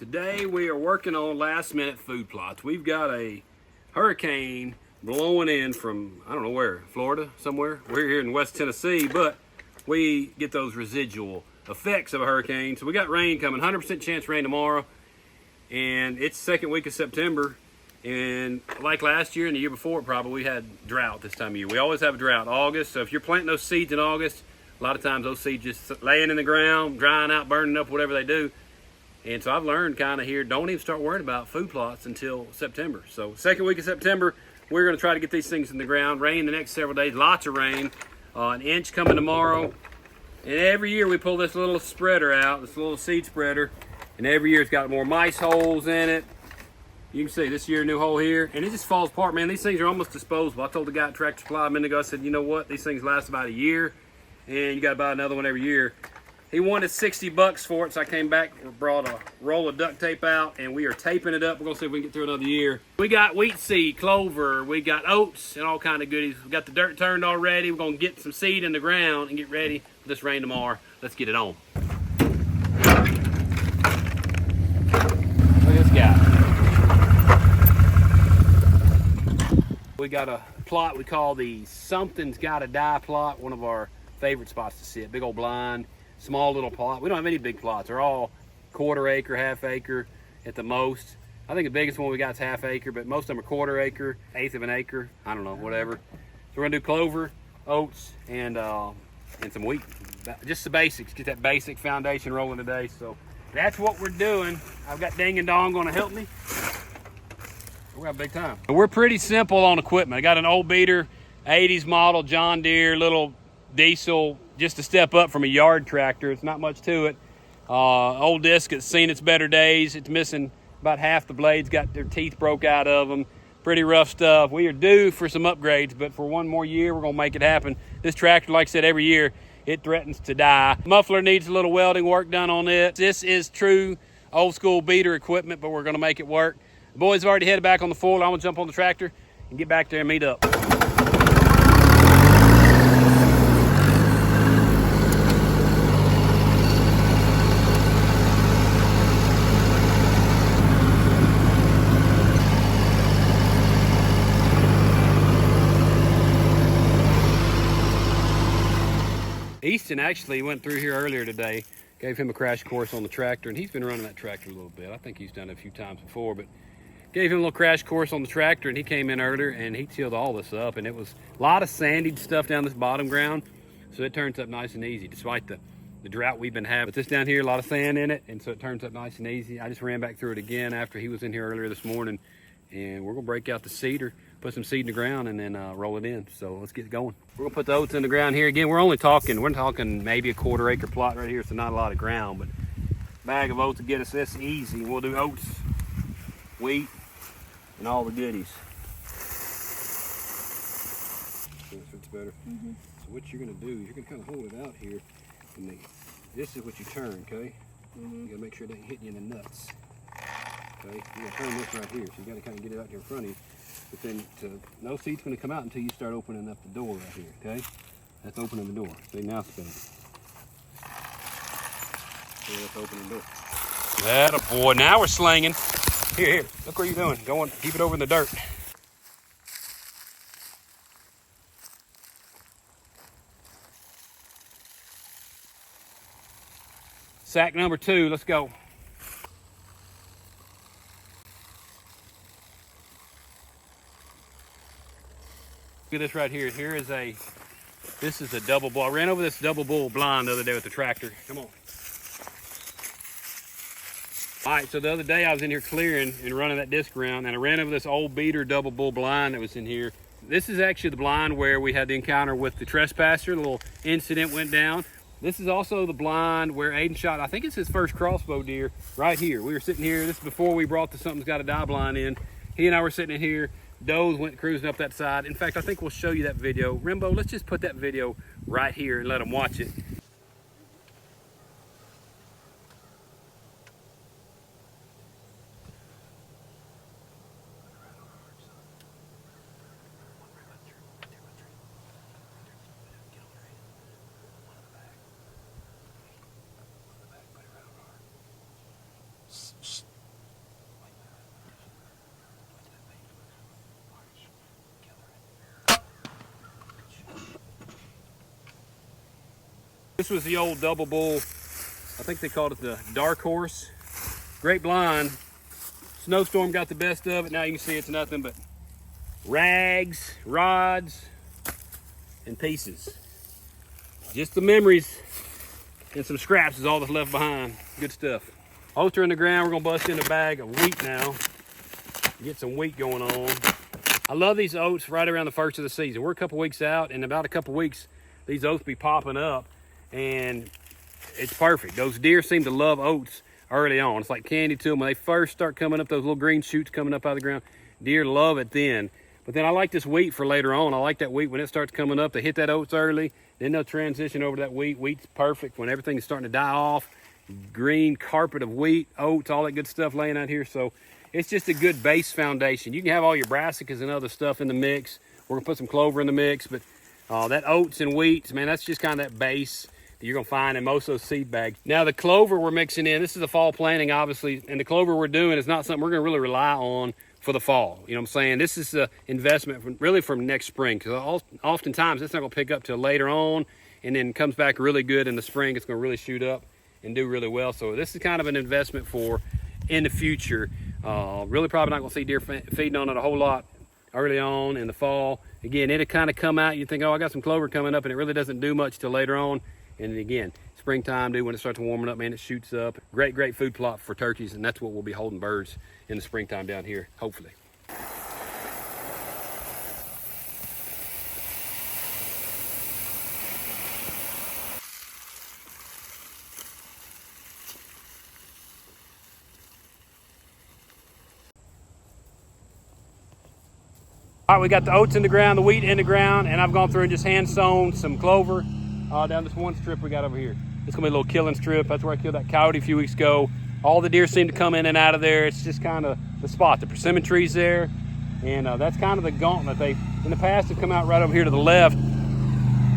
Today we are working on last minute food plots. We've got a hurricane blowing in from, I don't know where, Florida somewhere. We're here in West Tennessee, but we get those residual effects of a hurricane. So we got rain coming, 100% chance rain tomorrow. And it's the second week of September. And like last year and the year before, probably we had drought this time of year. We always have a drought August. So if you're planting those seeds in August, a lot of times those seeds just laying in the ground, drying out, burning up, whatever they do. And so I've learned kind of here, don't even start worrying about food plots until September. So second week of September, we're going to try to get these things in the ground. Rain the next several days, lots of rain. An inch coming tomorrow. And every year we pull this little spreader out, this little seed spreader. And every year it's got more mice holes in it. You can see this year, new hole here. And it just falls apart, man. These things are almost disposable. I told the guy at Tractor Supply a minute ago, I said, you know what? These things last about a year. And you got to buy another one every year. He wanted 60 bucks for it, so I came back and brought a roll of duct tape out, and we are taping it up. We're gonna see if we can get through another year. We got wheat seed, clover, we got oats, and all kind of goodies. We got the dirt turned already. We're gonna get some seed in the ground and get ready for this rain tomorrow. Let's get it on. Look at this guy. We got a plot we call the Something's Gotta Die plot, one of our favorite spots to sit. Big old blind. Small little plot. We don't have any big plots. They're all quarter acre, half acre at the most. I think the biggest one we got is half acre, but most of them are quarter acre, eighth of an acre. I don't know, whatever. So we're gonna do clover, oats, and some wheat. Just the basics. Get that basic foundation rolling today. So that's what we're doing. I've got Ding and Dong gonna help me. We're having a big time. We're pretty simple on equipment. I got an old beater, 80s model John Deere, little diesel, just a step up from a yard tractor. It's not much to it. Old disc, it's seen its better days. It's missing about half the blades, got their teeth broke out of them. Pretty rough stuff. We are due for some upgrades, but for one more year, we're gonna make it happen. This tractor, like I said, every year, it threatens to die. Muffler needs a little welding work done on it. This is true old school beater equipment, but we're gonna make it work. The boys have already headed back on the floor. I'm gonna jump on the tractor and get back there and meet up. Easton actually went through here earlier today, gave him a crash course on the tractor, and he's been running that tractor a little bit. I think he's done it a few times before, but gave him a little crash course on the tractor, and he came in earlier and he tilled all this up, and it was a lot of sandy stuff down this bottom ground, so it turns up nice and easy despite the drought we've been having. But this down here, a lot of sand in it, and so it turns up nice and easy. I just ran back through it again after he was in here earlier this morning, and we're gonna break out the seeder, put some seed in the ground, and then roll it in. So let's get going. We're gonna put the oats in the ground here again. We're talking maybe a quarter acre plot right here, so not a lot of ground, but a bag of oats to get us this easy. We'll do oats, wheat, and all the goodies. So it fits better. So what you're gonna do is you're gonna kind of hold it out here, and this is what you turn, okay? You gotta make sure it doesn't hit you in the nuts. Okay, you're gonna turn this right here, so you gotta kind of get it out here in front of you. But then no seed's gonna come out until you start opening up the door right here, okay? That's opening the door. See, now spin it. See, that's opening the door. That a boy, now we're slinging. Here, look what you're doing. Go on, keep it over in the dirt. Sack number 2, let's go. Look at this right here. This is a double bull. I ran over this double bull blind the other day with the tractor. Come on. All right, so the other day I was in here clearing and running that disc around, and I ran over this old beater double bull blind that was in here. This is actually the blind where we had the encounter with the trespasser. A little incident went down. This is also the blind where Aiden shot, I think it's his first crossbow deer right here. We were sitting here. This is before we brought the Something's Gotta Die blind in. He and I were sitting in here. Does went cruising up that side. In fact, I think we'll show you that video. Rimbo, let's just put that video right here and let them watch it. This was the old double bull. I think they called it the dark horse. Great blind. Snowstorm got the best of it. Now you can see it's nothing but rags, rods, and pieces. Just the memories and some scraps is all that's left behind. Good stuff. Oats are in the ground. We're gonna bust in a bag of wheat now. Get some wheat going on. I love these oats right around the first of the season. We're a couple weeks out, and about a couple weeks, these oats be popping up, and it's perfect. Those deer seem to love oats early on. It's like candy to them. When they first start coming up, those little green shoots coming up out of the ground, deer love it then. But then I like this wheat for later on. I like that wheat when it starts coming up. They hit that oats early, then they'll transition over to that wheat. Wheat's perfect when everything's starting to die off. Green carpet of wheat, oats, all that good stuff laying out here. So it's just a good base foundation. You can have all your brassicas and other stuff in the mix. We're gonna put some clover in the mix, but that oats and wheat, man, that's just kind of that base that you're gonna find in most of those seed bags. Now the clover we're mixing in, this is a fall planting, obviously, and the clover we're doing is not something we're gonna really rely on for the fall. You know what I'm saying? This is an investment really from next spring, because oftentimes it's not gonna pick up till later on, and then comes back really good in the spring. It's gonna really shoot up and do really well. So this is kind of an investment for in the future. Really probably not gonna see deer feeding on it a whole lot early on in the fall. Again, it'll kind of come out, you think, oh, I got some clover coming up, and it really doesn't do much till later on. And again, springtime, dude, when it starts warming up, man, it shoots up. Great food plot for turkeys, and that's what we'll be holding birds in the springtime down here, hopefully. All right, we got the oats in the ground, the wheat in the ground, and I've gone through and just hand sown some clover down this one strip we got over here. It's gonna be a little killing strip. That's where I killed that coyote a few weeks ago. All the deer seem to come in and out of there. It's just kind of the spot. The persimmon tree's there, and that's kind of the gauntlet. They, in the past, have come out right over here to the left,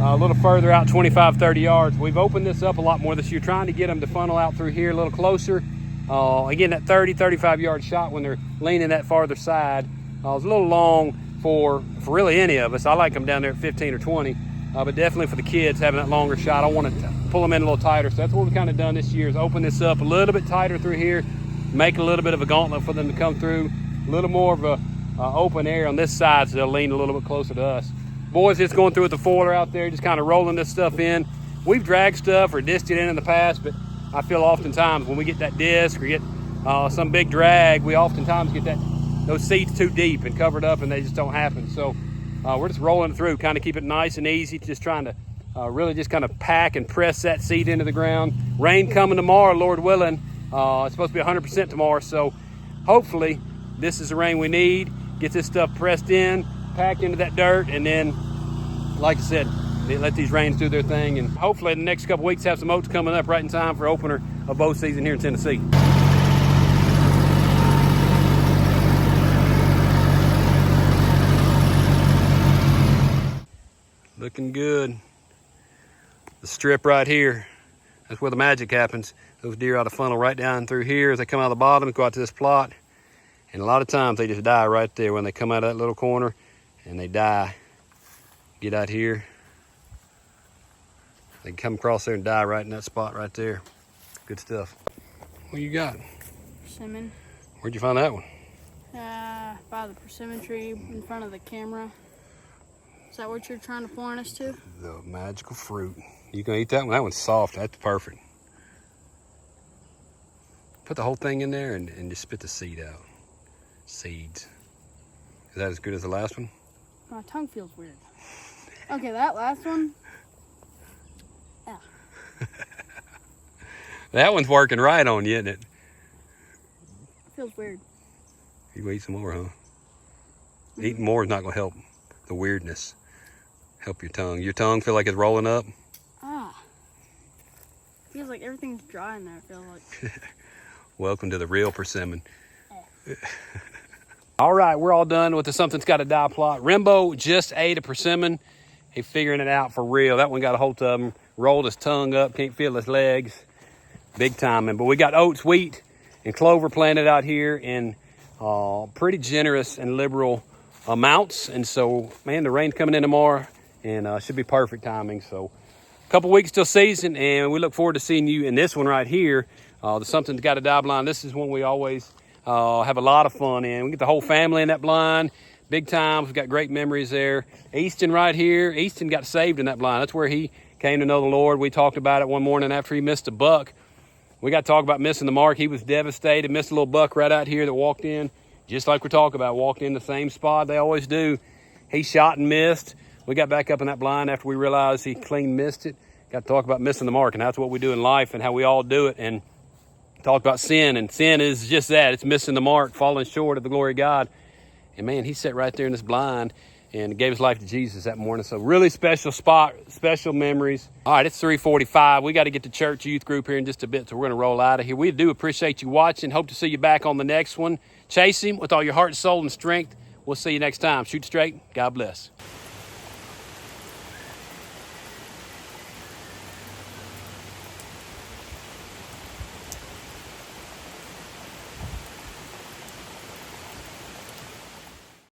a little further out, 25, 30 yards. We've opened this up a lot more this year, trying to get them to funnel out through here a little closer. Again, that 30, 35 yard shot when they're leaning that farther side was a little long for really any of us. I like them down there at 15 or 20, but definitely for the kids having that longer shot. I want to pull them in a little tighter. So that's what we've kind of done this year, is open this up a little bit tighter through here, make a little bit of a gauntlet for them to come through, a little more of a open air on this side, so they'll lean a little bit closer to us. Boys just going through with the foiler out there, just kind of rolling this stuff in. We've dragged stuff or disced it in the past, but I feel oftentimes when we get that disc or get some big drag, we oftentimes get those seeds too deep and covered up, and they just don't happen. So we're just rolling it through, kind of keep it nice and easy, just trying to really just kind of pack and press that seed into the ground. Rain coming tomorrow, Lord willing. It's supposed to be 100% tomorrow, so hopefully this is the rain we need. Get this stuff pressed in, packed into that dirt, and then, like I said, let these rains do their thing, and hopefully in the next couple weeks have some oats coming up right in time for opener of bow season here in Tennessee. Looking good. The strip right here, that's where the magic happens. Those deer ought to funnel right down through here as they come out of the bottom, go out to this plot. And a lot of times they just die right there when they come out of that little corner, and they die. Get out here. They come across there and die right in that spot right there. Good stuff. What you got? Persimmon. Where'd you find that one? By the persimmon tree in front of the camera. Is that what you're trying to point us to? The magical fruit. You gonna eat that one? That one's soft. That's perfect. Put the whole thing in there and just spit the seed out. Seeds. Is that as good as the last one? My tongue feels weird. Okay, that last one. Yeah. That one's working right on you, isn't it? Feels weird. You gonna eat some more, huh? Mm-hmm. Eating more is not gonna help the weirdness. Help your tongue. Your tongue feel like it's rolling up? Feels like everything's dry in there, I feel like. Welcome to the real persimmon. All right, we're all done with the Something's Gotta Die plot. Rimbo just ate a persimmon. He's figuring it out for real. That one got a hold of him, rolled his tongue up, can't feel his legs. Big timing. But we got oats, wheat, and clover planted out here in pretty generous and liberal amounts. And so, man, the rain's coming in tomorrow, and should be perfect timing. So couple weeks till season, and we look forward to seeing you in this one right here. The Something's Got to Die blind. This is one we always have a lot of fun in. We get the whole family in that blind. Big times. We've got great memories there. Easton right here. Easton got saved in that blind. That's where he came to know the Lord. We talked about it one morning after he missed a buck. We got to talk about missing the mark. He was devastated. Missed a little buck right out here that walked in, just like we talk about, walked in the same spot they always do. He shot and missed. We got back up in that blind after we realized he clean missed it. Got to talk about missing the mark, and that's what we do in life and how we all do it. And talk about sin, and sin is just that. It's missing the mark, falling short of the glory of God. And man, he sat right there in this blind and gave his life to Jesus that morning. So really special spot, special memories. All right, it's 3:45. We got to get to church youth group here in just a bit, so we're going to roll out of here. We do appreciate you watching. Hope to see you back on the next one. Chase him with all your heart, soul, and strength. We'll see you next time. Shoot straight. God bless.